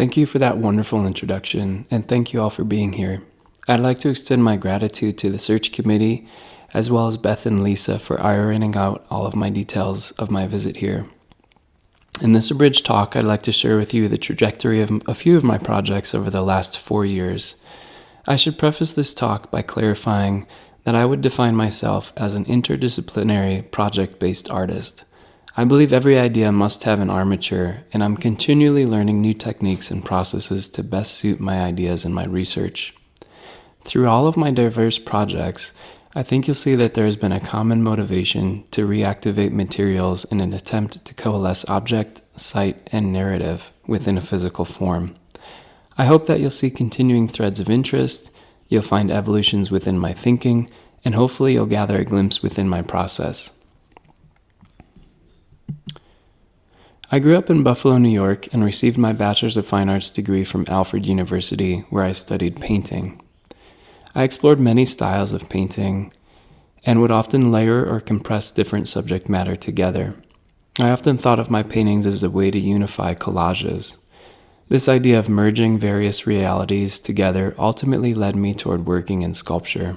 Thank you for that wonderful introduction, and thank you all for being here. I'd like to extend my gratitude to the search committee, as well as Beth and Lisa for ironing out all of my details of my visit here. In this abridged talk, I'd like to share with you the trajectory of a few of my projects over the last 4 years. I should preface this talk by clarifying that I would define myself as an interdisciplinary project-based artist. I believe every idea must have an armature, and I'm continually learning new techniques and processes to best suit my ideas and my research. Through all of my diverse projects, I think you'll see that there has been a common motivation to reactivate materials in an attempt to coalesce object, site, and narrative within a physical form. I hope that you'll see continuing threads of interest, you'll find evolutions within my thinking, and hopefully you'll gather a glimpse within my process. I grew up in Buffalo, New York, and received my Bachelor's of Fine Arts degree from Alfred University, where I studied painting. I explored many styles of painting and would often layer or compress different subject matter together. I often thought of my paintings as a way to unify collages. This idea of merging various realities together ultimately led me toward working in sculpture.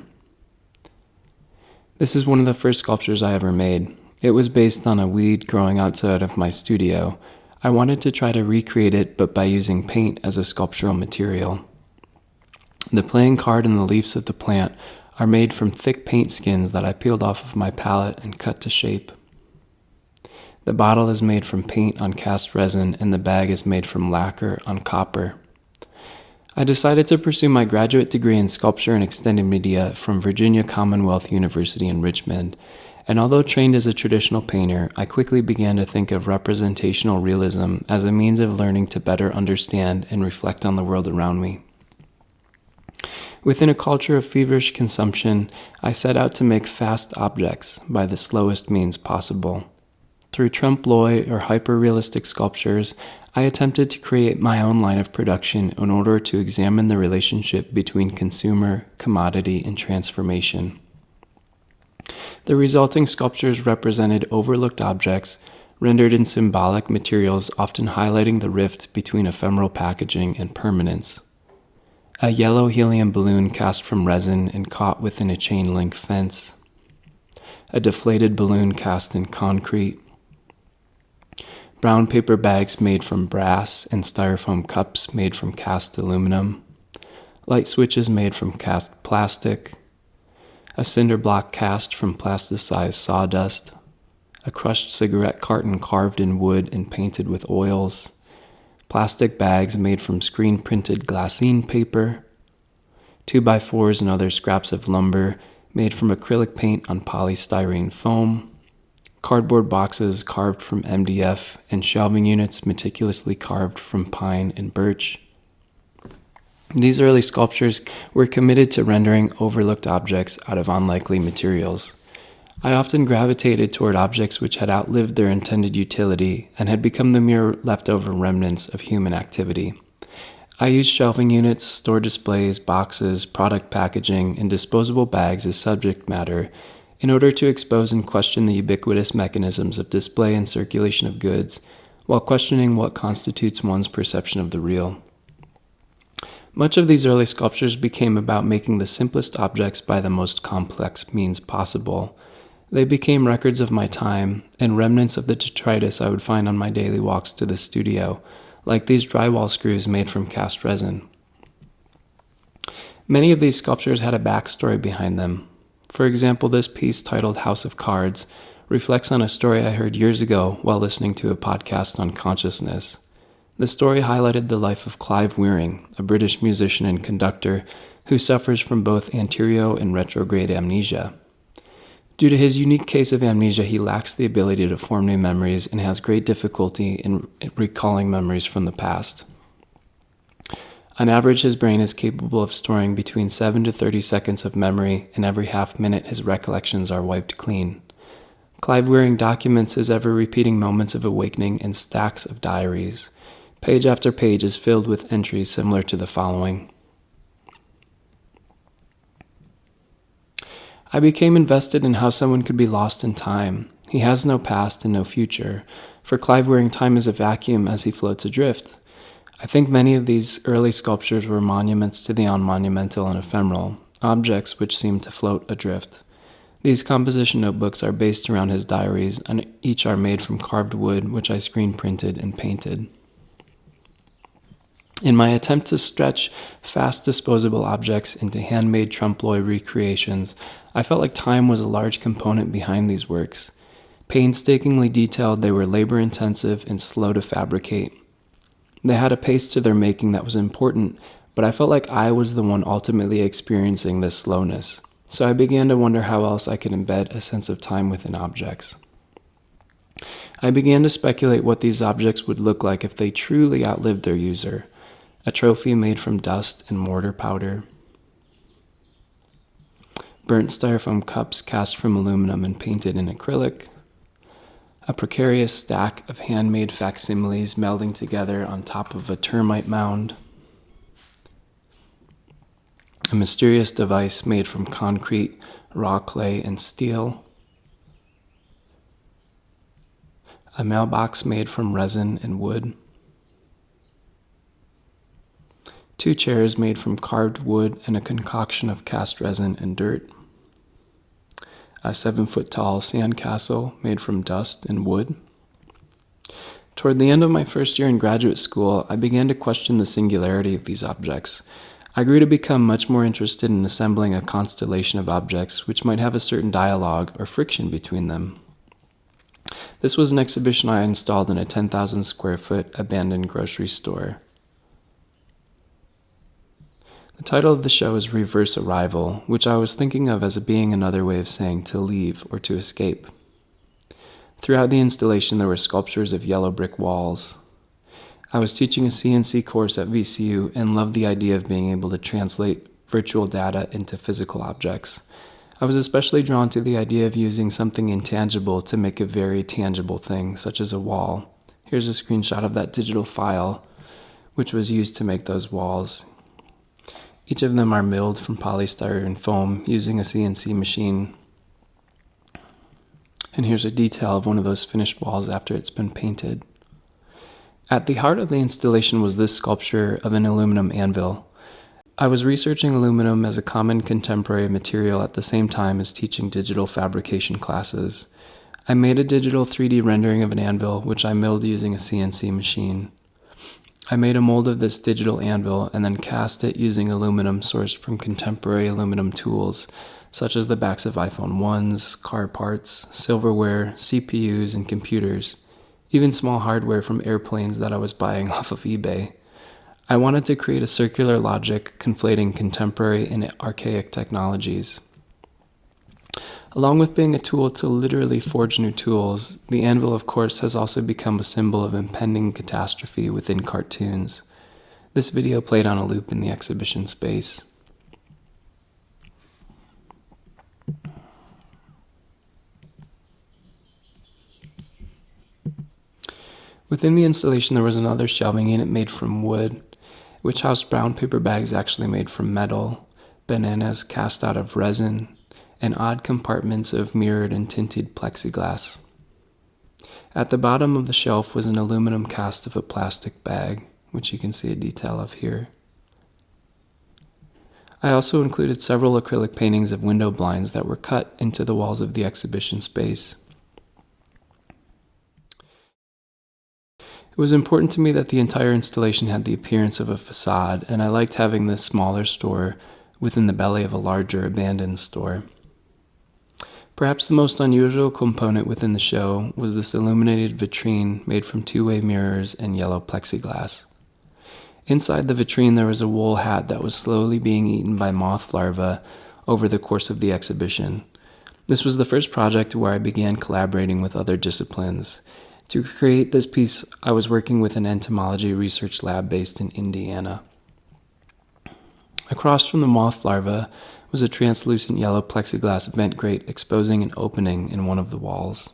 This is one of the first sculptures I ever made. It was based on a weed growing outside of my studio. I wanted to try to recreate it, but by using paint as a sculptural material. The playing card and the leaves of the plant are made from thick paint skins that I peeled off of my palette and cut to shape. The bottle is made from paint on cast resin, and the bag is made from lacquer on copper. I decided to pursue my graduate degree in sculpture and extended media from Virginia Commonwealth University in Richmond, and although trained as a traditional painter, I quickly began to think of representational realism as a means of learning to better understand and reflect on the world around me. Within a culture of feverish consumption, I set out to make fast objects by the slowest means possible. Through trompe-l'oeil or hyper-realistic sculptures, I attempted to create my own line of production in order to examine the relationship between consumer, commodity, and transformation. The resulting sculptures represented overlooked objects, rendered in symbolic materials, often highlighting the rift between ephemeral packaging and permanence. A yellow helium balloon cast from resin and caught within a chain link fence. A deflated balloon cast in concrete. Brown paper bags made from brass and styrofoam cups made from cast aluminum. Light switches made from cast plastic. A cinder block cast from plasticized sawdust, a crushed cigarette carton carved in wood and painted with oils, plastic bags made from screen-printed glassine paper, 2x4s and other scraps of lumber made from acrylic paint on polystyrene foam, cardboard boxes carved from MDF, and shelving units meticulously carved from pine and birch. These early sculptures were committed to rendering overlooked objects out of unlikely materials. I often gravitated toward objects which had outlived their intended utility and had become the mere leftover remnants of human activity. I used shelving units, store displays, boxes, product packaging, and disposable bags as subject matter in order to expose and question the ubiquitous mechanisms of display and circulation of goods, while questioning what constitutes one's perception of the real. Much of these early sculptures became about making the simplest objects by the most complex means possible. They became records of my time and remnants of the detritus I would find on my daily walks to the studio, like these drywall screws made from cast resin. Many of these sculptures had a backstory behind them. For example, this piece titled House of Cards reflects on a story I heard years ago while listening to a podcast on consciousness. The story highlighted the life of Clive Wearing, a British musician and conductor who suffers from both anterio and retrograde amnesia. Due to his unique case of amnesia, he lacks the ability to form new memories and has great difficulty in recalling memories from the past. On average, his brain is capable of storing between 7 to 30 seconds of memory, and every half minute his recollections are wiped clean. Clive Wearing documents his ever-repeating moments of awakening in stacks of diaries. Page after page is filled with entries similar to the following. I became invested in how someone could be lost in time. He has no past and no future. For Clive Wearing, time is a vacuum as he floats adrift. I think many of these early sculptures were monuments to the unmonumental and ephemeral, objects which seemed to float adrift. These composition notebooks are based around his diaries, and each are made from carved wood, which I screen printed and painted. In my attempt to stretch fast disposable objects into handmade trompe-l'oeil recreations, I felt like time was a large component behind these works. Painstakingly detailed, they were labor-intensive and slow to fabricate. They had a pace to their making that was important, but I felt like I was the one ultimately experiencing this slowness. So I began to wonder how else I could embed a sense of time within objects. I began to speculate what these objects would look like if they truly outlived their user. A trophy made from dust and mortar powder. Burnt styrofoam cups cast from aluminum and painted in acrylic. A precarious stack of handmade facsimiles melding together on top of a termite mound. A mysterious device made from concrete, raw clay, and steel. A mailbox made from resin and wood. 2 chairs made from carved wood and a concoction of cast resin and dirt. A 7-foot-tall sandcastle made from dust and wood. Toward the end of my first year in graduate school, I began to question the singularity of these objects. I grew to become much more interested in assembling a constellation of objects which might have a certain dialogue or friction between them. This was an exhibition I installed in a 10,000 square foot abandoned grocery store. The title of the show is Reverse Arrival, which I was thinking of as being another way of saying to leave or to escape. Throughout the installation, there were sculptures of yellow brick walls. I was teaching a CNC course at VCU and loved the idea of being able to translate virtual data into physical objects. I was especially drawn to the idea of using something intangible to make a very tangible thing, such as a wall. Here's a screenshot of that digital file, which was used to make those walls. Each of them are milled from polystyrene foam using a CNC machine. And here's a detail of one of those finished walls after it's been painted. At the heart of the installation was this sculpture of an aluminum anvil. I was researching aluminum as a common contemporary material at the same time as teaching digital fabrication classes. I made a digital 3D rendering of an anvil, which I milled using a CNC machine. I made a mold of this digital anvil and then cast it using aluminum sourced from contemporary aluminum tools, such as the backs of iPhone 1s, car parts, silverware, CPUs, and computers, even small hardware from airplanes that I was buying off of eBay. I wanted to create a circular logic conflating contemporary and archaic technologies. Along with being a tool to literally forge new tools, the anvil, of course, has also become a symbol of impending catastrophe within cartoons. This video played on a loop in the exhibition space. Within the installation, there was another shelving unit made from wood, which housed brown paper bags actually made from metal, bananas cast out of resin, and odd compartments of mirrored and tinted plexiglass. At the bottom of the shelf was an aluminum cast of a plastic bag, which you can see a detail of here. I also included several acrylic paintings of window blinds that were cut into the walls of the exhibition space. It was important to me that the entire installation had the appearance of a facade, and I liked having this smaller store within the belly of a larger abandoned store. Perhaps the most unusual component within the show was this illuminated vitrine made from 2-way mirrors and yellow plexiglass. Inside the vitrine there was a wool hat that was slowly being eaten by moth larvae over the course of the exhibition. This was the first project where I began collaborating with other disciplines. To create this piece, I was working with an entomology research lab based in Indiana. Across from the moth larva was a translucent yellow plexiglass vent grate exposing an opening in one of the walls.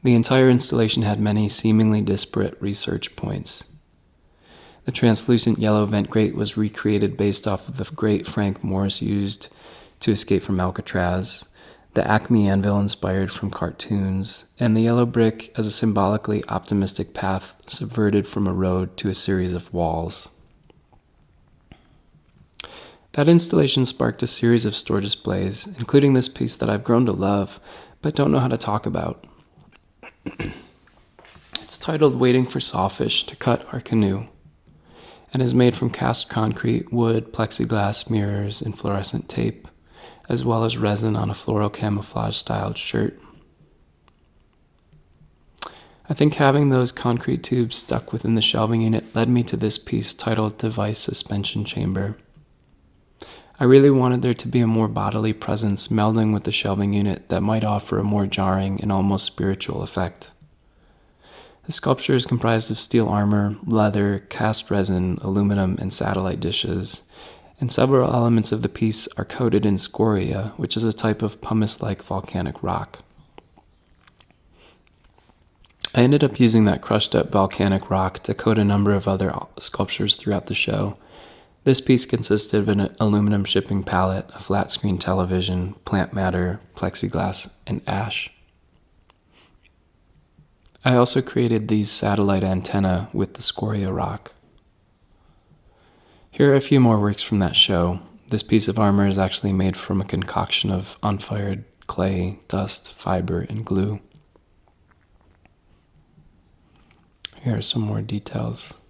The entire installation had many seemingly disparate research points. The translucent yellow vent grate was recreated based off of the grate Frank Morris used to escape from Alcatraz. the Acme anvil inspired from cartoons, and the yellow brick as a symbolically optimistic path subverted from a road to a series of walls. That installation sparked a series of store displays, including this piece that I've grown to love, but don't know how to talk about. It's titled Waiting for Sawfish to Cut Our Canoe, and is made from cast concrete, wood, plexiglass, mirrors, and fluorescent tape, as well as resin on a floral camouflage styled shirt. I think having those concrete tubes stuck within the shelving unit led me to this piece titled Device Suspension Chamber. I really wanted there to be a more bodily presence melding with the shelving unit that might offer a more jarring and almost spiritual effect. The sculpture is comprised of steel armor, leather, cast resin, aluminum, and satellite dishes, and several elements of the piece are coated in scoria, which is a type of pumice-like volcanic rock. I ended up using that crushed-up volcanic rock to coat a number of other sculptures throughout the show. This piece consisted of an aluminum shipping pallet, a flat-screen television, plant matter, plexiglass, and ash. I also created these satellite antennae with the scoria rock. Here are a few more works from that show. This piece of armor is actually made from a concoction of unfired clay, dust, fiber, and glue. Here are some more details.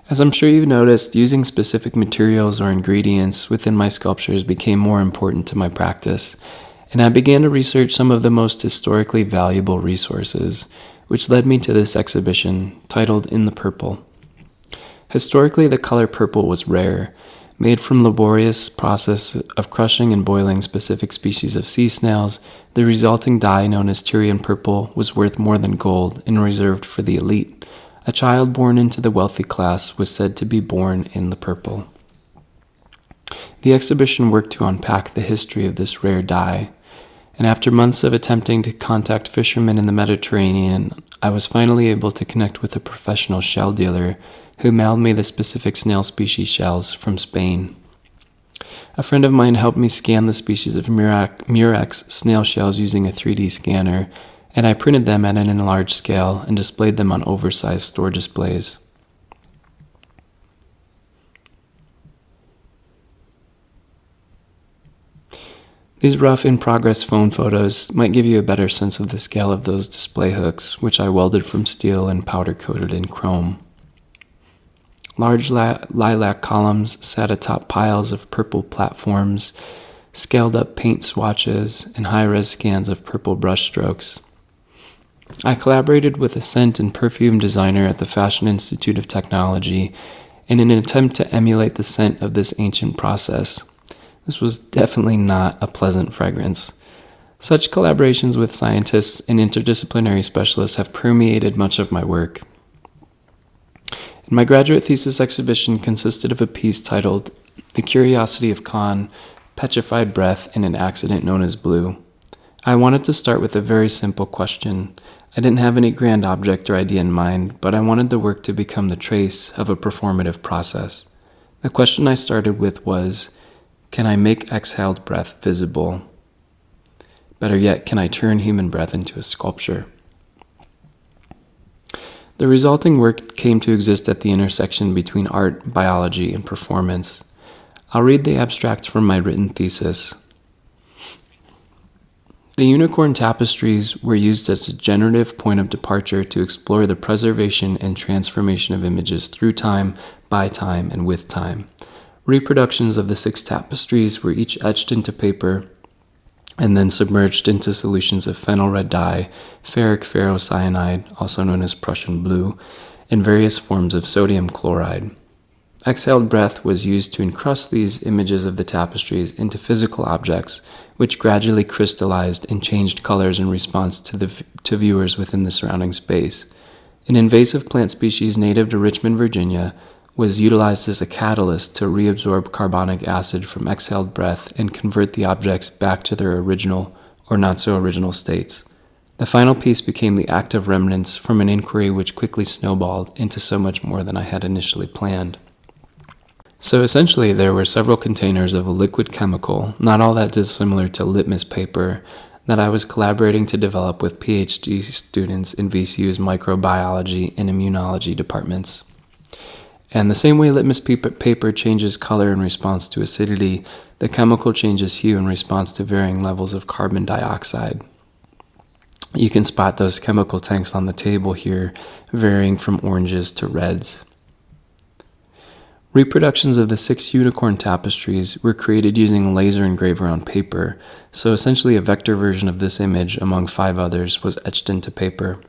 As I'm sure you've noticed, using specific materials or ingredients within my sculptures became more important to my practice, and I began to research some of the most historically valuable resources, which led me to this exhibition titled In the Purple. Historically, the color purple was rare, made from laborious process of crushing and boiling specific species of sea snails. The resulting dye, known as Tyrian purple, was worth more than gold and reserved for the elite. A child born into the wealthy class was said to be born in the purple. The exhibition worked to unpack the history of this rare dye, and after months of attempting to contact fishermen in the Mediterranean, I was finally able to connect with a professional shell dealer who mailed me the specific snail species shells from Spain. A friend of mine helped me scan the species of Murex snail shells using a 3D scanner, and I printed them at an enlarged scale and displayed them on oversized store displays. These rough in-progress phone photos might give you a better sense of the scale of those display hooks, which I welded from steel and powder-coated in chrome. Large lilac columns sat atop piles of purple platforms, scaled-up paint swatches, and high-res scans of purple brushstrokes. I collaborated with a scent and perfume designer at the Fashion Institute of Technology in an attempt to emulate the scent of this ancient process. This was definitely not a pleasant fragrance. Such collaborations with scientists and interdisciplinary specialists have permeated much of my work. My graduate thesis exhibition consisted of a piece titled The Curiosity of Khan, Petrified Breath in an Accident Known as Blue. I wanted to start with a very simple question. I didn't have any grand object or idea in mind, but I wanted the work to become the trace of a performative process. The question I started with was, can I make exhaled breath visible? Better yet, can I turn human breath into a sculpture? The resulting work came to exist at the intersection between art, biology, and performance. I'll read the abstract from my written thesis. The unicorn tapestries were used as a generative point of departure to explore the preservation and transformation of images through time, by time, and with time. Reproductions of the 6 tapestries were each etched into paper and then submerged into solutions of phenyl red dye, ferric ferrocyanide, also known as Prussian blue, and various forms of sodium chloride. Exhaled breath was used to encrust these images of the tapestries into physical objects, which gradually crystallized and changed colors in response to viewers within the surrounding space. An invasive plant species native to Richmond, Virginia, was utilized as a catalyst to reabsorb carbonic acid from exhaled breath and convert the objects back to their original or not-so-original states. The final piece became the active remnants from an inquiry which quickly snowballed into so much more than I had initially planned. So essentially, there were several containers of a liquid chemical, not all that dissimilar to litmus paper, that I was collaborating to develop with PhD students in VCU's microbiology and immunology departments. And the same way litmus paper changes color in response to acidity, the chemical changes hue in response to varying levels of carbon dioxide. You can spot those chemical tanks on the table here, varying from oranges to reds. Reproductions of the 6 unicorn tapestries were created using a laser engraver on paper, so essentially a vector version of this image, among 5 others, was etched into paper.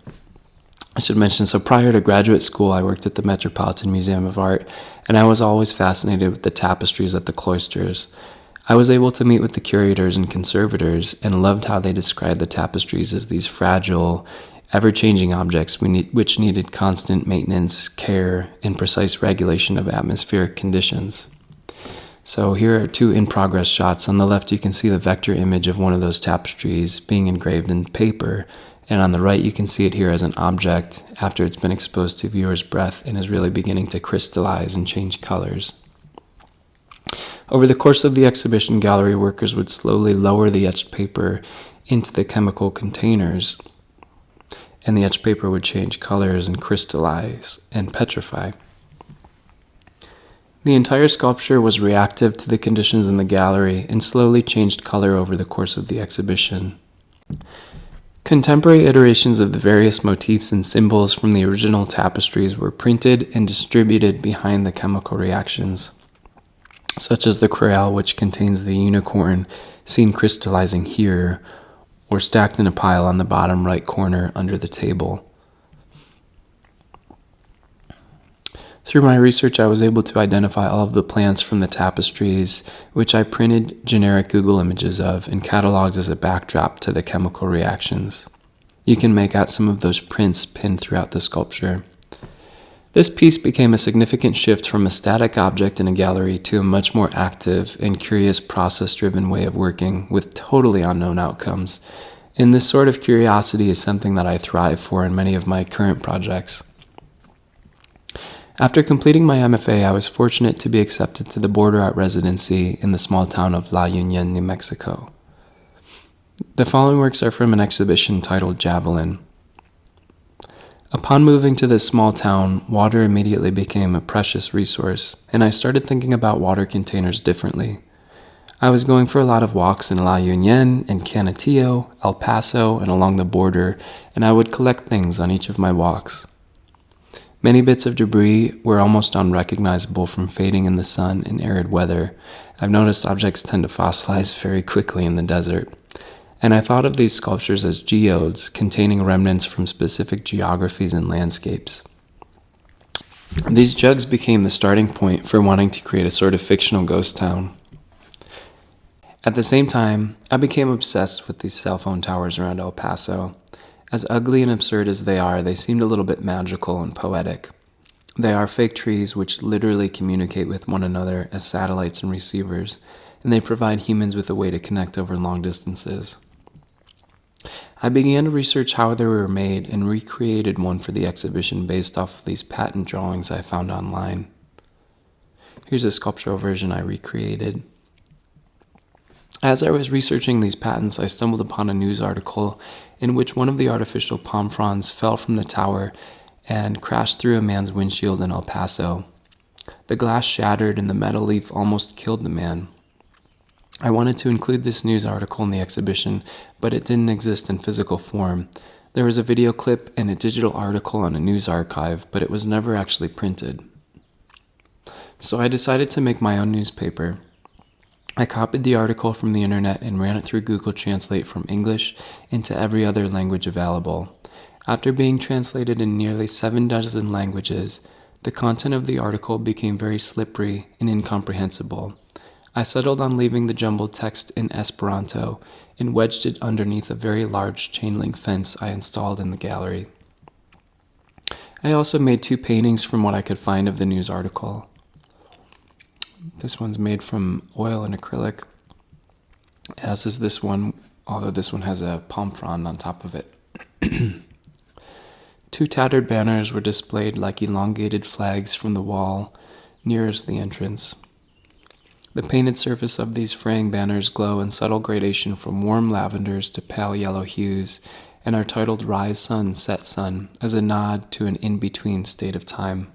I should mention, so prior to graduate school, I worked at the Metropolitan Museum of Art, and I was always fascinated with the tapestries at the cloisters. I was able to meet with the curators and conservators and loved how they described the tapestries as these fragile, ever-changing objects which needed constant maintenance, care, and precise regulation of atmospheric conditions. So here are 2 in-progress shots. On the left, you can see the vector image of one of those tapestries being engraved in paper, and on the right, you can see it here as an object after it's been exposed to viewer's breath and is really beginning to crystallize and change colors. Over the course of the exhibition, gallery workers would slowly lower the etched paper into the chemical containers, and the etched paper would change colors and crystallize and petrify. The entire sculpture was reactive to the conditions in the gallery and slowly changed color over the course of the exhibition. Contemporary iterations of the various motifs and symbols from the original tapestries were printed and distributed behind the chemical reactions, such as the Creole, which contains the unicorn seen crystallizing here, or stacked in a pile on the bottom right corner under the table. Through my research, I was able to identify all of the plants from the tapestries, which I printed generic Google images of and cataloged as a backdrop to the chemical reactions. You can make out some of those prints pinned throughout the sculpture. This piece became a significant shift from a static object in a gallery to a much more active and curious process-driven way of working with totally unknown outcomes. And this sort of curiosity is something that I thrive for in many of my current projects. After completing my MFA, I was fortunate to be accepted to the border art residency in the small town of La Union, New Mexico. The following works are from an exhibition titled Javelin. Upon moving to this small town, water immediately became a precious resource, and I started thinking about water containers differently. I was going for a lot of walks in La Union and Canutillo, El Paso, and along the border, and I would collect things on each of my walks. Many bits of debris were almost unrecognizable from fading in the sun and arid weather. I've noticed objects tend to fossilize very quickly in the desert. And I thought of these sculptures as geodes containing remnants from specific geographies and landscapes. These jugs became the starting point for wanting to create a sort of fictional ghost town. At the same time, I became obsessed with these cell phone towers around El Paso. As ugly and absurd as they are, they seemed a little bit magical and poetic. They are fake trees which literally communicate with one another as satellites and receivers, and they provide humans with a way to connect over long distances. I began to research how they were made and recreated one for the exhibition based off of these patent drawings I found online. Here's a sculptural version I recreated. As I was researching these patents, I stumbled upon a news article in which one of the artificial palm fronds fell from the tower and crashed through a man's windshield in El Paso. The glass shattered and the metal leaf almost killed the man. I wanted to include this news article in the exhibition, but it didn't exist in physical form. There was a video clip and a digital article on a news archive, but it was never actually printed. So I decided to make my own newspaper. I copied the article from the internet and ran it through Google Translate from English into every other language available. After being translated in nearly 7 dozen languages, the content of the article became very slippery and incomprehensible. I settled on leaving the jumbled text in Esperanto and wedged it underneath a very large chain-link fence I installed in the gallery. I also made 2 paintings from what I could find of the news article. This one's made from oil and acrylic, as is this one, although this one has a palm frond on top of it. 2 tattered banners were displayed like elongated flags from the wall nearest the entrance. The painted surface of these fraying banners glow in subtle gradation from warm lavenders to pale yellow hues, and are titled Rise Sun, Set Sun, as a nod to an in-between state of time.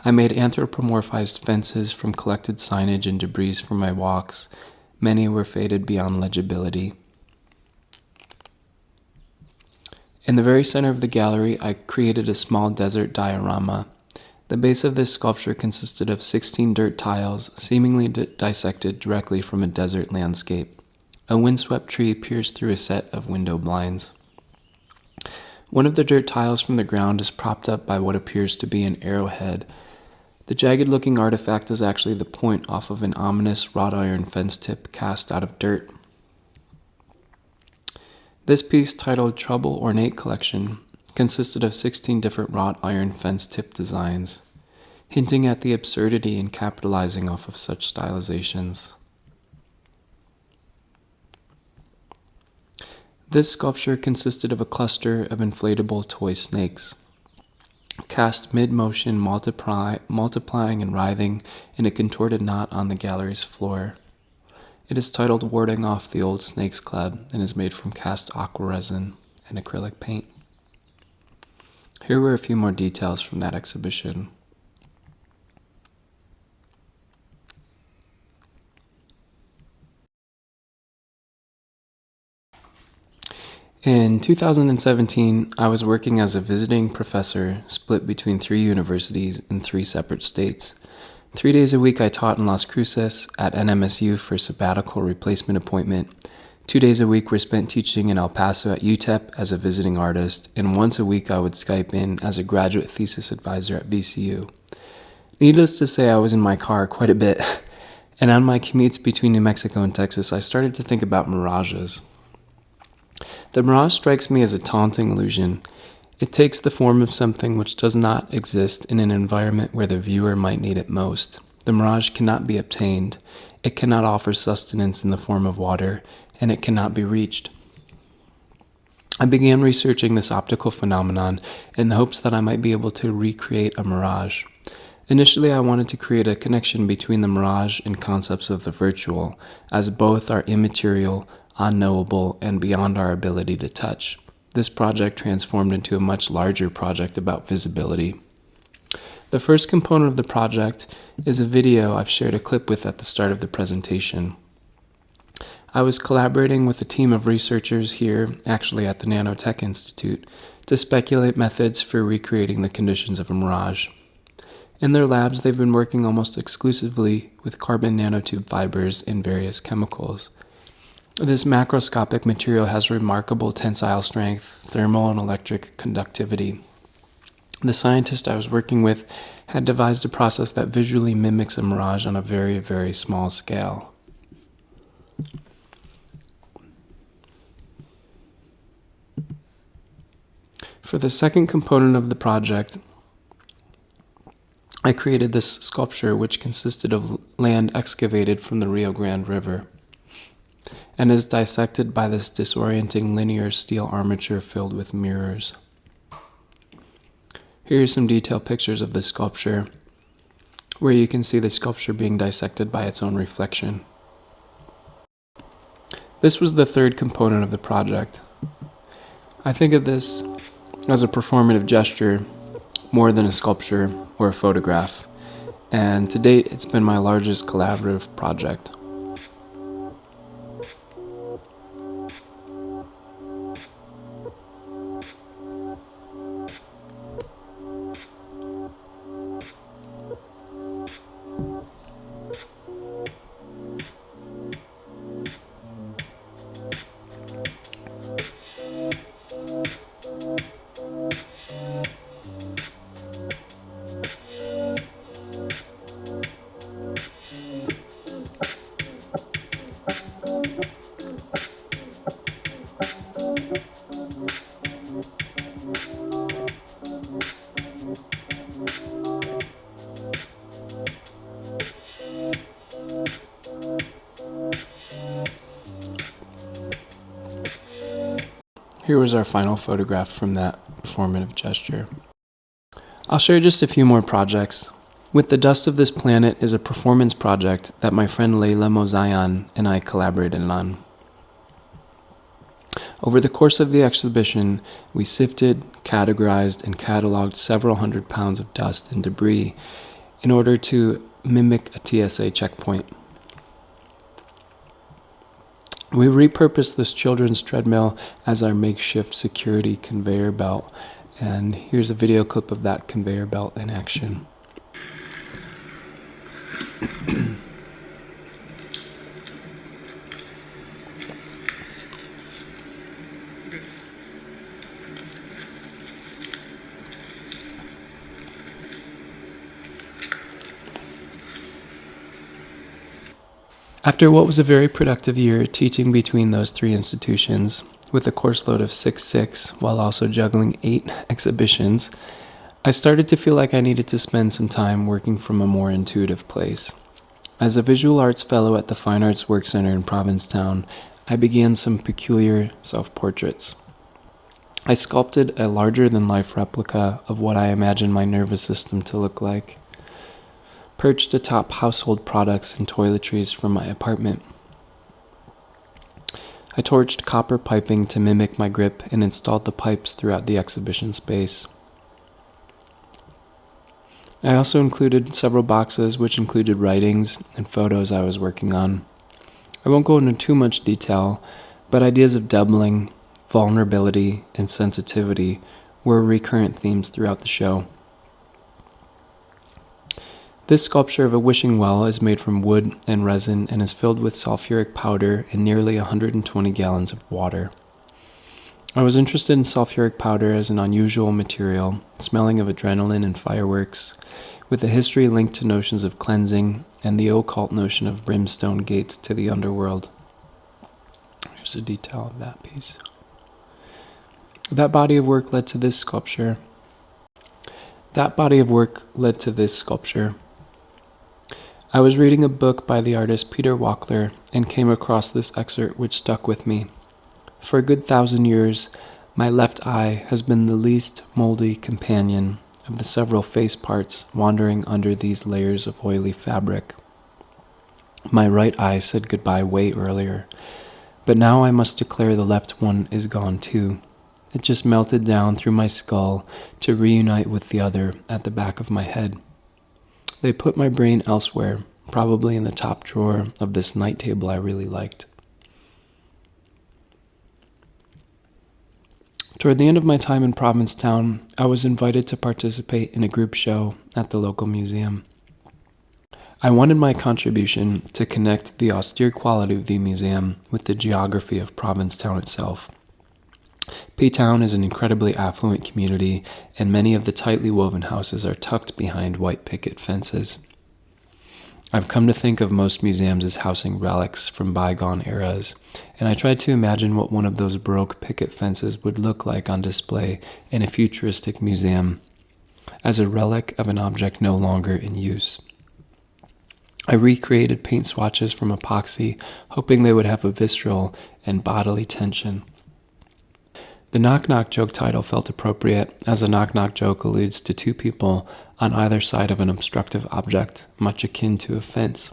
I made anthropomorphized fences from collected signage and debris from my walks. Many were faded beyond legibility. In the very center of the gallery, I created a small desert diorama. The base of this sculpture consisted of 16 dirt tiles, seemingly dissected directly from a desert landscape. A windswept tree pierced through a set of window blinds. One of the dirt tiles from the ground is propped up by what appears to be an arrowhead. The jagged-looking artifact is actually the point off of an ominous wrought iron fence tip cast out of dirt. This piece, titled Trouble Ornate Collection, consisted of 16 different wrought iron fence tip designs, hinting at the absurdity in capitalizing off of such stylizations. This sculpture consisted of a cluster of inflatable toy snakes, cast mid-motion, multiplying and writhing in a contorted knot on the gallery's floor. It is titled Warding Off the Old Snakes Club and is made from cast aqua resin and acrylic paint. Here were a few more details from that exhibition. In 2017, I was working as a visiting professor split between 3 universities in 3 separate states. 3 days a week I taught in Las Cruces at NMSU for sabbatical replacement appointment. 2 days a week were spent teaching in El Paso at UTEP as a visiting artist, and once a week I would Skype in as a graduate thesis advisor at VCU. Needless to say, I was in my car quite a bit, and on my commutes between New Mexico and Texas, I started to think about mirages. The mirage strikes me as a taunting illusion. It takes the form of something which does not exist in an environment where the viewer might need it most. The mirage cannot be obtained. It cannot offer sustenance in the form of water, and it cannot be reached. I began researching this optical phenomenon in the hopes that I might be able to recreate a mirage. Initially, I wanted to create a connection between the mirage and concepts of the virtual, as both are immaterial, unknowable, and beyond our ability to touch. This project transformed into a much larger project about visibility. The first component of the project is a video I've shared a clip with at the start of the presentation. I was collaborating with a team of researchers here, actually at the Nanotech Institute, to speculate methods for recreating the conditions of a mirage. In their labs, they've been working almost exclusively with carbon nanotube fibers and various chemicals. This macroscopic material has remarkable tensile strength, thermal and electric conductivity. The scientist I was working with had devised a process that visually mimics a mirage on a very, very small scale. For the second component of the project, I created this sculpture which consisted of land excavated from the Rio Grande River and is dissected by this disorienting linear steel armature filled with mirrors. Here are some detailed pictures of the sculpture, where you can see the sculpture being dissected by its own reflection. This was the third component of the project. I think of this as a performative gesture more than a sculpture or a photograph, and to date it's been my largest collaborative project. Here was our final photograph from that performative gesture. I'll share just a few more projects. With the Dust of This Planet is a performance project that my friend Layla Mozayan and I collaborated on. Over the course of the exhibition, we sifted, categorized, and cataloged several hundred pounds of dust and debris in order to mimic a TSA checkpoint. We repurposed this children's treadmill as our makeshift security conveyor belt, and here's a video clip of that conveyor belt in action. After what was a very productive year teaching between those three institutions, with a course load of 6 while also juggling 8 exhibitions, I started to feel like I needed to spend some time working from a more intuitive place. As a visual arts fellow at the Fine Arts Work Center in Provincetown, I began some peculiar self-portraits. I sculpted a larger-than-life replica of what I imagined my nervous system to look like, perched atop household products and toiletries from my apartment. I torched copper piping to mimic my grip and installed the pipes throughout the exhibition space. I also included several boxes which included writings and photos I was working on. I won't go into too much detail, but ideas of doubling, vulnerability, and sensitivity were recurrent themes throughout the show. This sculpture of a wishing well is made from wood and resin and is filled with sulfuric powder and nearly 120 gallons of water. I was interested in sulfuric powder as an unusual material, smelling of adrenaline and fireworks, with a history linked to notions of cleansing and the occult notion of brimstone gates to the underworld. Here's a detail of that piece. That body of work led to this sculpture. I was reading a book by the artist Peter Wackler and came across this excerpt which stuck with me. For a good 1,000 years, my left eye has been the least moldy companion of the several face parts wandering under these layers of oily fabric. My right eye said goodbye way earlier, but now I must declare the left one is gone too. It just melted down through my skull to reunite with the other at the back of my head. They put my brain elsewhere, probably in the top drawer of this night table I really liked. Toward the end of my time in Provincetown, I was invited to participate in a group show at the local museum. I wanted my contribution to connect the austere quality of the museum with the geography of Provincetown itself. P-Town is an incredibly affluent community, and many of the tightly woven houses are tucked behind white picket fences. I've come to think of most museums as housing relics from bygone eras, and I tried to imagine what one of those Baroque picket fences would look like on display in a futuristic museum, as a relic of an object no longer in use. I recreated paint swatches from epoxy, hoping they would have a visceral and bodily tension. The Knock Knock joke title felt appropriate, as a knock-knock joke alludes to two people on either side of an obstructive object, much akin to a fence.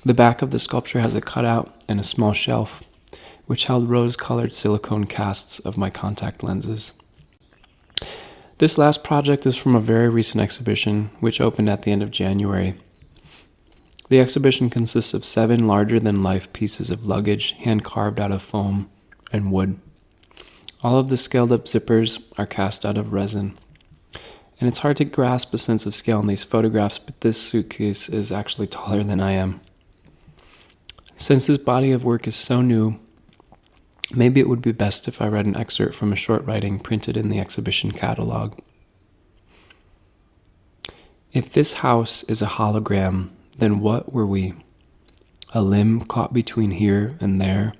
The back of the sculpture has a cutout and a small shelf, which held rose-colored silicone casts of my contact lenses. This last project is from a very recent exhibition, which opened at the end of January. The exhibition consists of 7 larger-than-life pieces of luggage hand-carved out of foam and wood. All of the scaled-up zippers are cast out of resin. And it's hard to grasp a sense of scale in these photographs, but this suitcase is actually taller than I am. Since this body of work is so new, maybe it would be best if I read an excerpt from a short writing printed in the exhibition catalog. If this house is a hologram, then what were we? A limb caught between here and there,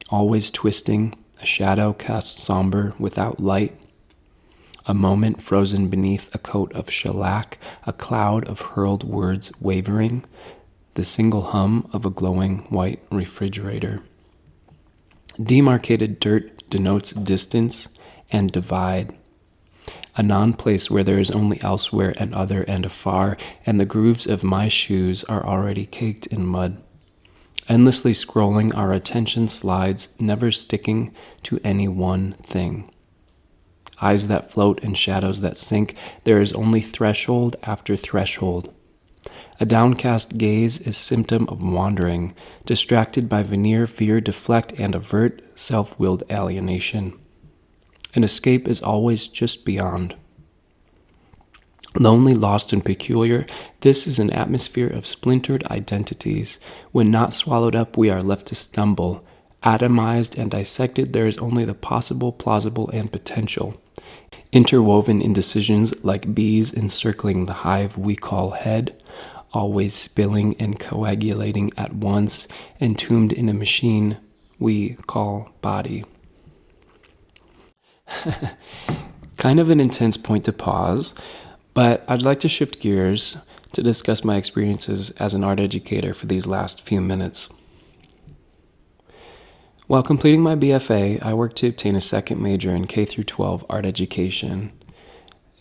always twisting, a shadow cast somber without light, a moment frozen beneath a coat of shellac, a cloud of hurled words wavering, the single hum of a glowing white refrigerator. Demarcated dirt denotes distance and divide. a non-place where there is only elsewhere and other and afar, and the grooves of my shoes are already caked in mud. Endlessly scrolling, our attention slides, never sticking to any one thing. Eyes that float and shadows that sink, there is only threshold after threshold. A downcast gaze is symptom of wandering, distracted by veneer, veer, deflect, and avert, self-willed alienation. An escape is always just beyond. Lonely, lost, and peculiar, this is an atmosphere of splintered identities. When not swallowed up, we are left to stumble. Atomized and dissected, there is only the possible, plausible, and potential. Interwoven indecisions like bees encircling the hive we call head, always spilling and coagulating at once, entombed in a machine we call body. Kind of an intense point to pause, but I'd like to shift gears to discuss my experiences as an art educator for these last few minutes. While completing my BFA, I worked to obtain a second major in K-12 art education.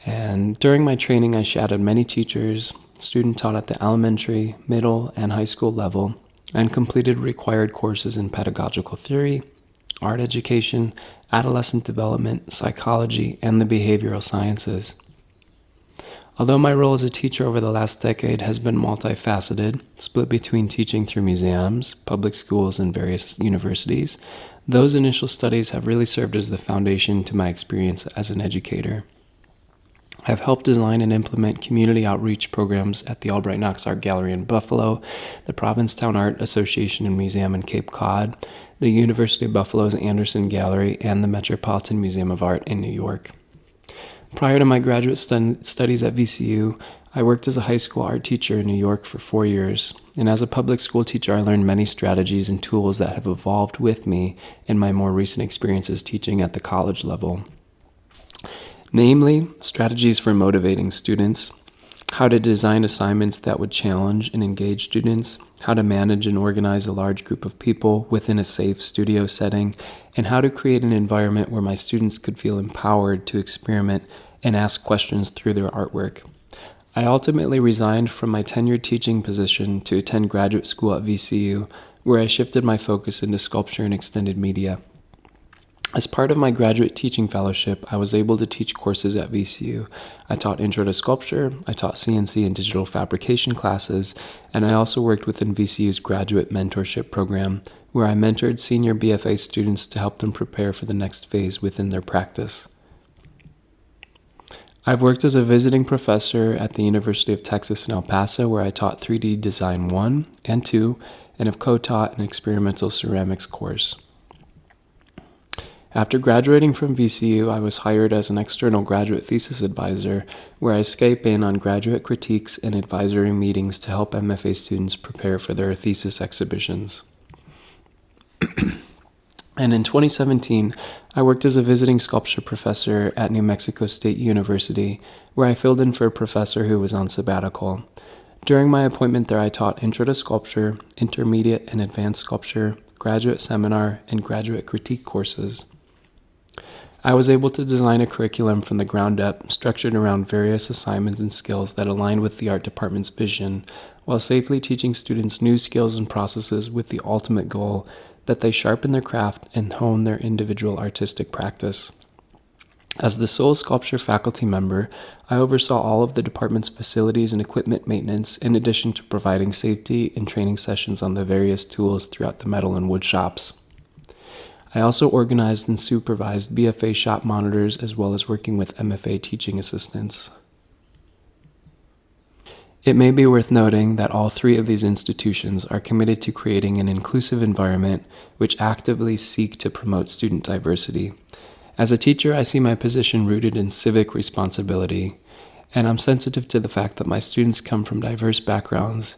And during my training, I shadowed many teachers, students taught at the elementary, middle, and high school level, and completed required courses in pedagogical theory, art education, adolescent development, psychology, and the behavioral sciences. Although my role as a teacher over the last decade has been multifaceted, split between teaching through museums, public schools, and various universities, those initial studies have really served as the foundation to my experience as an educator. I've helped design and implement community outreach programs at the Albright Knox Art Gallery in Buffalo, the Provincetown Art Association and Museum in Cape Cod, the University of Buffalo's Anderson Gallery, and the Metropolitan Museum of Art in New York. Prior to my graduate studies at VCU, I worked as a high school art teacher in New York for 4 years, and as a public school teacher, I learned many strategies and tools that have evolved with me in my more recent experiences teaching at the college level. Namely, strategies for motivating students, how to design assignments that would challenge and engage students, how to manage and organize a large group of people within a safe studio setting, and how to create an environment where my students could feel empowered to experiment and ask questions through their artwork. I ultimately resigned from my tenured teaching position to attend graduate school at VCU, where I shifted my focus into sculpture and extended media. As part of my graduate teaching fellowship, I was able to teach courses at VCU. I taught Intro to Sculpture, I taught CNC and digital fabrication classes, and I also worked within VCU's graduate mentorship program, where I mentored senior BFA students to help them prepare for the next phase within their practice. I've worked as a visiting professor at the University of Texas in El Paso, where I taught 3D Design 1 and 2, and have co-taught an experimental ceramics course. After graduating from VCU, I was hired as an external graduate thesis advisor, where I Skype in on graduate critiques and advisory meetings to help MFA students prepare for their thesis exhibitions. And in 2017, I worked as a visiting sculpture professor at New Mexico State University, where I filled in for a professor who was on sabbatical. During my appointment there, I taught Intro to Sculpture, Intermediate and Advanced Sculpture, Graduate Seminar, and Graduate Critique courses. I was able to design a curriculum from the ground up, structured around various assignments and skills that aligned with the art department's vision, while safely teaching students new skills and processes with the ultimate goal that they sharpen their craft and hone their individual artistic practice. As the sole sculpture faculty member, I oversaw all of the department's facilities and equipment maintenance, in addition to providing safety and training sessions on the various tools throughout the metal and wood shops. I also organized and supervised BFA shop monitors, as well as working with MFA teaching assistants. It may be worth noting that all three of these institutions are committed to creating an inclusive environment which actively seek to promote student diversity. As a teacher, I see my position rooted in civic responsibility, and I'm sensitive to the fact that my students come from diverse backgrounds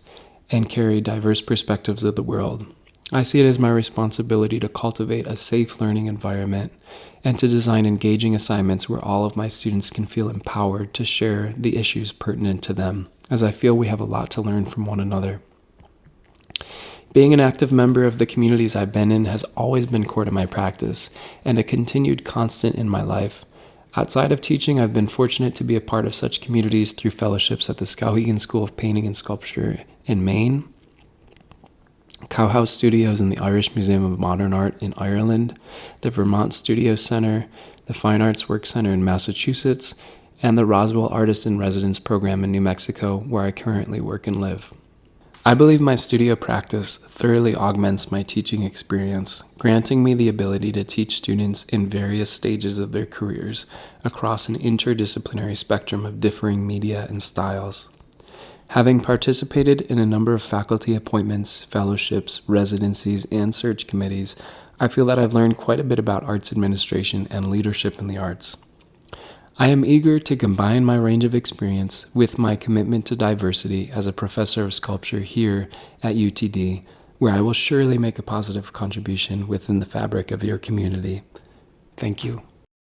and carry diverse perspectives of the world. I see it as my responsibility to cultivate a safe learning environment and to design engaging assignments where all of my students can feel empowered to share the issues pertinent to them, as I feel we have a lot to learn from one another. Being an active member of the communities I've been in has always been core to my practice and a continued constant in my life. Outside of teaching, I've been fortunate to be a part of such communities through fellowships at the Skowhegan School of Painting and Sculpture in Maine, Cowhouse Studios in the Irish Museum of Modern Art in Ireland, the Vermont Studio Center, the Fine Arts Work Center in Massachusetts, and the Roswell Artist in Residence program in New Mexico, where I currently work and live. I believe my studio practice thoroughly augments my teaching experience, granting me the ability to teach students in various stages of their careers across an interdisciplinary spectrum of differing media and styles. Having participated in a number of faculty appointments, fellowships, residencies, and search committees, I feel that I've learned quite a bit about arts administration and leadership in the arts. I am eager to combine my range of experience with my commitment to diversity as a professor of sculpture here at UTD, where I will surely make a positive contribution within the fabric of your community. Thank you.